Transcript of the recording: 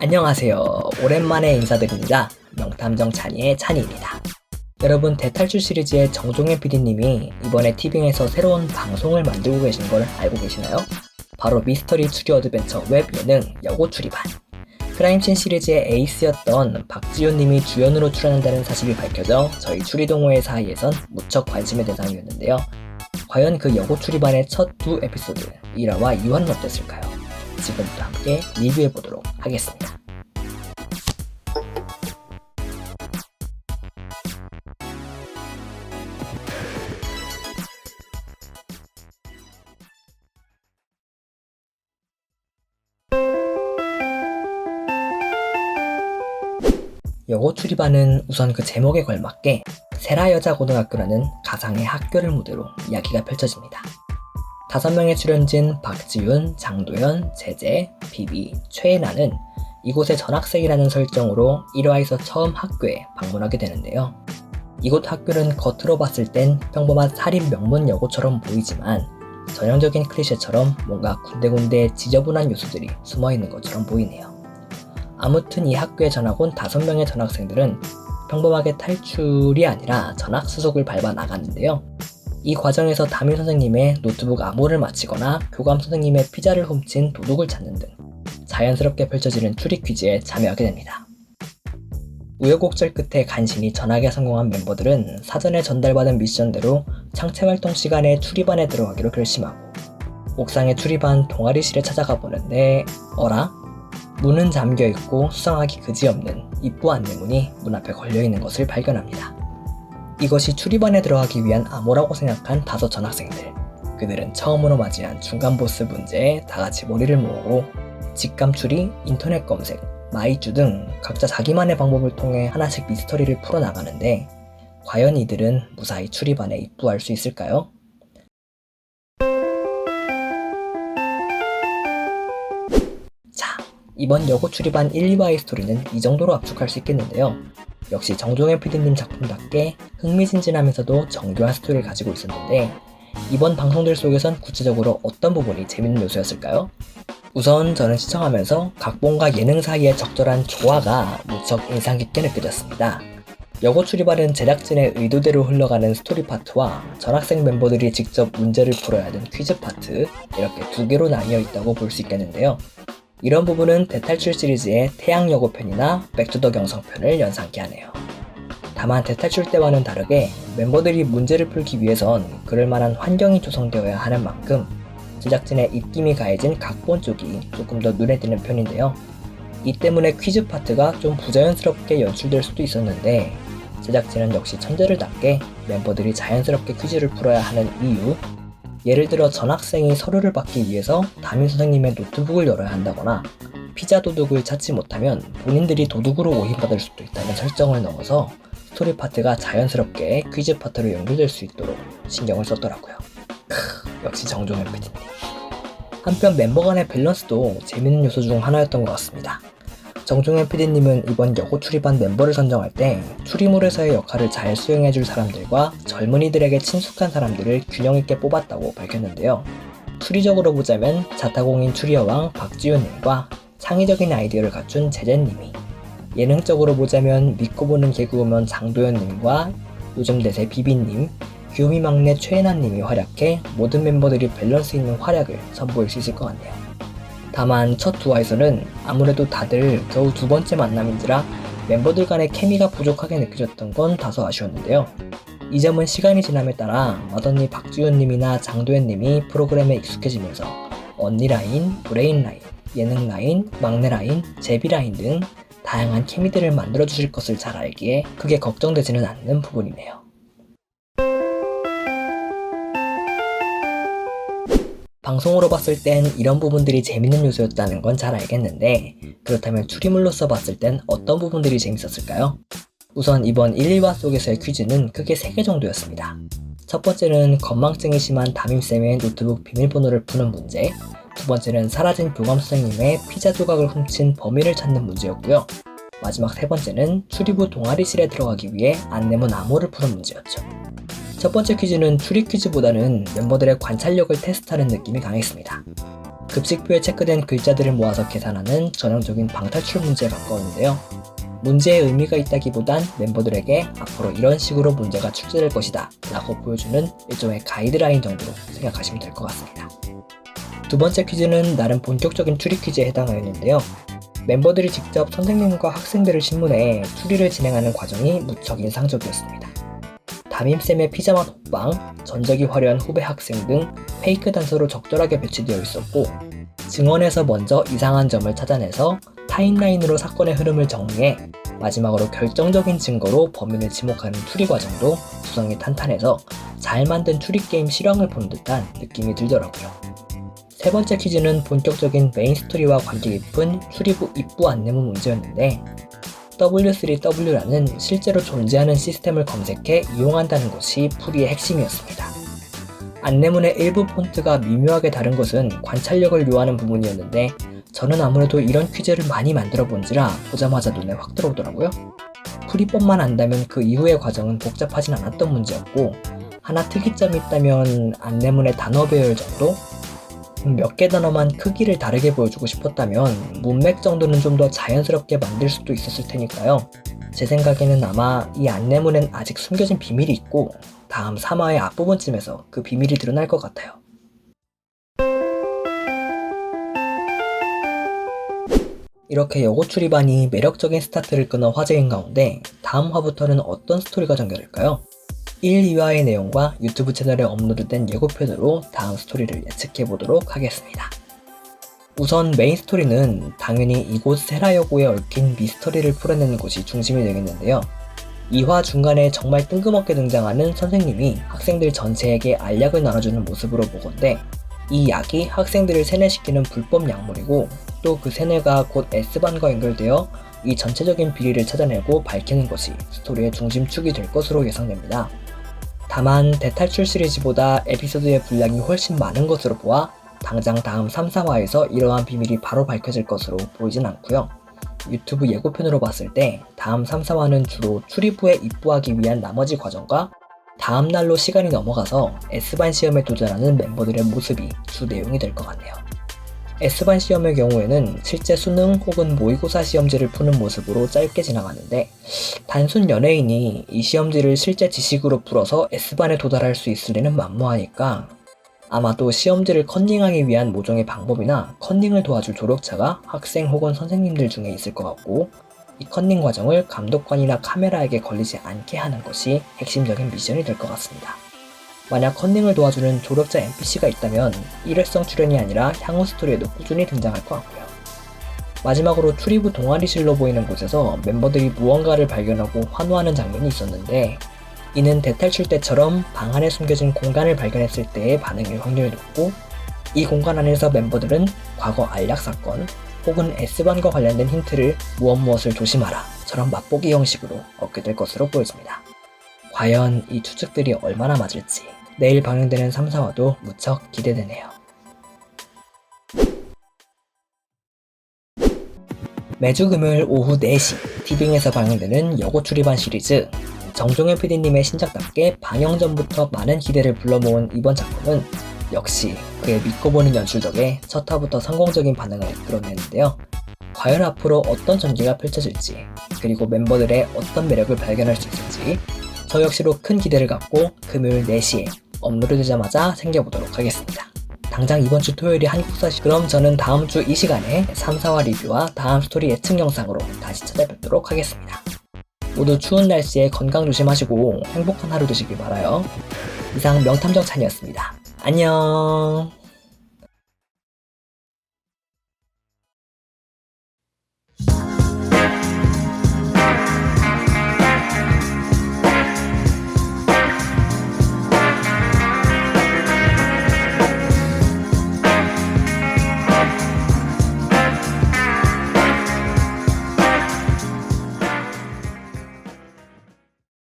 안녕하세요. 오랜만에 인사드립니다. 명탐정 찬이의 찬이입니다. 여러분, 대탈출 시리즈의 정종현 PD님이 이번에 티빙에서 새로운 방송을 만들고 계신 걸 알고 계시나요? 바로 미스터리 추리 어드벤처 웹 예능 여고추리반. 크라임씬 시리즈의 에이스였던 박지훈님이 주연으로 출연한다는 사실이 밝혀져 저희 추리동호회 사이에선 무척 관심의 대상이었는데요. 과연 그 여고추리반의 첫 두 에피소드 1화와 2화는 어땠을까요? 지금부터 함께 리뷰해보도록 하겠습니다. 여고추리반은 우선 그 제목에 걸맞게 세라여자고등학교라는 가상의 학교를 무대로 이야기가 펼쳐집니다. 5명의 출연진 박지훈, 장도연, 제재, 비비, 최애나는 이곳의 전학생이라는 설정으로 1화에서 처음 학교에 방문하게 되는데요. 이곳 학교는 겉으로 봤을 땐 평범한 사립 명문 여고처럼 보이지만 전형적인 클리셰처럼 뭔가 군데군데 지저분한 요소들이 숨어있는 것처럼 보이네요. 아무튼 이 학교에 전학 온 5명의 전학생들은 평범하게 탈출이 아니라 전학 수속을 밟아 나갔는데요. 이 과정에서 담임 선생님의 노트북 암호를 맞히거나 교감 선생님의 피자를 훔친 도둑을 찾는 등 자연스럽게 펼쳐지는 추리 퀴즈에 참여하게 됩니다. 우여곡절 끝에 간신히 전학에 성공한 멤버들은 사전에 전달받은 미션대로 창체활동 시간에 추리반에 들어가기로 결심하고 옥상의 추리반 동아리실에 찾아가 보는데 어라? 문은 잠겨있고 수상하기 그지없는 입구 안내문이 문 앞에 걸려있는 것을 발견합니다. 이것이 추리반에 들어가기 위한 암호라고 생각한 5 전학생들. 그들은 처음으로 맞이한 중간 보스 문제에 다같이 머리를 모으고 직감 추리, 인터넷 검색, 마이쮸 등 각자 자기만의 방법을 통해 하나씩 미스터리를 풀어나가는데 과연 이들은 무사히 추리반에 입부할 수 있을까요? 자, 이번 여고추리반 1, 2화의 스토리는 이 정도로 압축할 수 있겠는데요. 역시 정종현 PD님 작품답게 흥미진진하면서도 정교한 스토리를 가지고 있었는데 이번 방송들 속에선 구체적으로 어떤 부분이 재밌는 요소였을까요? 우선 저는 시청하면서 각본과 예능 사이의 적절한 조화가 무척 인상 깊게 느껴졌습니다. 여고추리반은 제작진의 의도대로 흘러가는 스토리 파트와 전학생 멤버들이 직접 문제를 풀어야 하는 퀴즈 파트, 이렇게 2개로 나뉘어 있다고 볼 수 있겠는데요. 이런 부분은 대탈출 시리즈의 태양여고편이나 백투더 경성편을 연상케 하네요. 다만 대탈출 때와는 다르게 멤버들이 문제를 풀기 위해선 그럴만한 환경이 조성되어야 하는 만큼 제작진의 입김이 가해진 각본 쪽이 조금 더 눈에 띄는 편인데요. 이 때문에 퀴즈 파트가 좀 부자연스럽게 연출될 수도 있었는데 제작진은 역시 천재를 답게 멤버들이 자연스럽게 퀴즈를 풀어야 하는 이유, 예를 들어 전학생이 서류를 받기 위해서 담임 선생님의 노트북을 열어야 한다거나 피자 도둑을 찾지 못하면 본인들이 도둑으로 오인받을 수도 있다는 설정을 넣어서 스토리 파트가 자연스럽게 퀴즈 파트로 연결될 수 있도록 신경을 썼더라고요. 역시 정종현 PD님. 한편 멤버 간의 밸런스도 재밌는 요소 중 하나였던 것 같습니다. 정종현 PD님은 이번 여고추리반 멤버를 선정할 때 추리물에서의 역할을 잘 수행해줄 사람들과 젊은이들에게 친숙한 사람들을 균형있게 뽑았다고 밝혔는데요. 추리적으로 보자면 자타공인 추리여왕 박지훈님과 창의적인 아이디어를 갖춘 제재님이, 예능적으로 보자면 믿고 보는 개그우먼 장도연님과 요즘 대세 비비님, 귀요미 막내 최애나님이 활약해 모든 멤버들이 밸런스 있는 활약을 선보일 수 있을 것 같네요. 다만 첫 2화에서는 아무래도 다들 겨우 2번째 만남인지라 멤버들 간의 케미가 부족하게 느껴졌던 건 다소 아쉬웠는데요. 이 점은 시간이 지남에 따라 맏언니 박지훈님이나 장도연님이 프로그램에 익숙해지면서 언니 라인, 브레인 라인, 예능 라인, 막내 라인, 제비 라인 등 다양한 케미들을 만들어주실 것을 잘 알기에 크게 걱정되지는 않는 부분이네요. 방송으로 봤을 땐 이런 부분들이 재밌는 요소였다는 건 잘 알겠는데 그렇다면 추리물로서 봤을 땐 어떤 부분들이 재밌었을까요? 우선 이번 1, 2화 속에서의 퀴즈는 크게 3개 정도였습니다. 첫 번째는 건망증이 심한 담임쌤의 노트북 비밀번호를 푸는 문제, 두 번째는 사라진 교감 선생님의 피자 조각을 훔친 범인을 찾는 문제였고요. 마지막 3번째는 추리부 동아리실에 들어가기 위해 안내문 암호를 푸는 문제였죠. 첫 번째 퀴즈는 추리 퀴즈보다는 멤버들의 관찰력을 테스트하는 느낌이 강했습니다. 급식표에 체크된 글자들을 모아서 계산하는 전형적인 방탈출 문제에 가까웠는데요. 문제에 의미가 있다기보단 멤버들에게 앞으로 이런 식으로 문제가 출제될 것이다 라고 보여주는 일종의 가이드라인 정도로 생각하시면 될 것 같습니다. 두 번째 퀴즈는 나름 본격적인 추리 퀴즈에 해당하였는데요. 멤버들이 직접 선생님과 학생들을 신문해 추리를 진행하는 과정이 무척 인상적이었습니다. 담임쌤의 피자맛 호빵, 전적이 화려한 후배 학생 등 페이크 단서로 적절하게 배치되어 있었고, 증언에서 먼저 이상한 점을 찾아내서 타임라인으로 사건의 흐름을 정리해 마지막으로 결정적인 증거로 범인을 지목하는 추리 과정도 구성이 탄탄해서 잘 만든 추리게임 실황을 본 듯한 느낌이 들더라고요. 세 번째 퀴즈는 본격적인 메인 스토리와 관계 깊은 추리부 입부 안내문 문제였는데, W3W라는 실제로 존재하는 시스템을 검색해 이용한다는 것이 풀이의 핵심이었습니다. 안내문의 일부 폰트가 미묘하게 다른 것은 관찰력을 요하는 부분이었는데, 저는 아무래도 이런 퀴즈를 많이 만들어 본지라 보자마자 눈에 확 들어오더라고요. 풀이법만 안다면 그 이후의 과정은 복잡하진 않았던 문제였고, 하나 특이점이 있다면 안내문의 단어 배열 정도? 몇 개 단어만 크기를 다르게 보여주고 싶었다면 문맥 정도는 좀 더 자연스럽게 만들 수도 있었을 테니까요. 제 생각에는 아마 이 안내문엔 아직 숨겨진 비밀이 있고 다음 3화의 앞부분쯤에서 그 비밀이 드러날 것 같아요. 이렇게 여고 추리반이 매력적인 스타트를 끊어 화제인 가운데 다음 화부터는 어떤 스토리가 전개될까요? 1, 2화의 내용과 유튜브 채널에 업로드된 예고편으로 다음 스토리를 예측해보도록 하겠습니다. 우선 메인 스토리는 당연히 이곳 세라여고에 얽힌 미스터리를 풀어내는 것이 중심이 되겠는데요. 2화 중간에 정말 뜬금없게 등장하는 선생님이 학생들 전체에게 알약을 나눠주는 모습으로 보건대, 이 약이 학생들을 세뇌시키는 불법 약물이고 또 그 세뇌가 곧 S반과 연결되어 이 전체적인 비리를 찾아내고 밝히는 것이 스토리의 중심축이 될 것으로 예상됩니다. 다만 대탈출 시리즈보다 에피소드의 분량이 훨씬 많은 것으로 보아 당장 다음 3, 4화에서 이러한 비밀이 바로 밝혀질 것으로 보이진 않고요. 유튜브 예고편으로 봤을 때 다음 3, 4화는 주로 추리부에 입부하기 위한 나머지 과정과 다음 날로 시간이 넘어가서 S반 시험에 도전하는 멤버들의 모습이 주 내용이 될 것 같네요. S반 시험의 경우에는 실제 수능 혹은 모의고사 시험지를 푸는 모습으로 짧게 지나가는데, 단순 연예인이 이 시험지를 실제 지식으로 풀어서 S반에 도달할 수 있을 리는 만무하니까 아마도 시험지를 컨닝하기 위한 모종의 방법이나 컨닝을 도와줄 조력자가 학생 혹은 선생님들 중에 있을 것 같고, 이 컨닝 과정을 감독관이나 카메라에게 걸리지 않게 하는 것이 핵심적인 미션이 될 것 같습니다. 만약 컨닝을 도와주는 조력자 NPC가 있다면 일회성 출연이 아니라 향후 스토리에도 꾸준히 등장할 것 같고요. 마지막으로 추리부 동아리실로 보이는 곳에서 멤버들이 무언가를 발견하고 환호하는 장면이 있었는데, 이는 대탈출 때처럼 방 안에 숨겨진 공간을 발견했을 때의 반응일 확률이 높고, 이 공간 안에서 멤버들은 과거 알약 사건 혹은 S반과 관련된 힌트를 무엇을 조심하라 처럼 맛보기 형식으로 얻게 될 것으로 보여집니다. 과연 이 추측들이 얼마나 맞을지 내일 방영되는 3, 4화도 무척 기대되네요. 매주 금요일 오후 4시 티빙에서 방영되는 여고 추리반 시리즈, 정종현 PD님의 신작답게 방영 전부터 많은 기대를 불러모은 이번 작품은 역시 그의 믿고 보는 연출 덕에 첫 화부터 성공적인 반응을 이끌어내는데요. 과연 앞으로 어떤 전개가 펼쳐질지, 그리고 멤버들의 어떤 매력을 발견할 수 있을지 저 역시로 큰 기대를 갖고 금요일 4시에 업로드되자마자 챙겨보도록 하겠습니다. 당장 이번 주 토요일이 한국사시. 그럼 저는 다음 주 이 시간에 3, 4화 리뷰와 다음 스토리 예측 영상으로 다시 찾아뵙도록 하겠습니다. 모두 추운 날씨에 건강 조심하시고 행복한 하루 되시길 바라요. 이상 명탐정찬이었습니다. 안녕.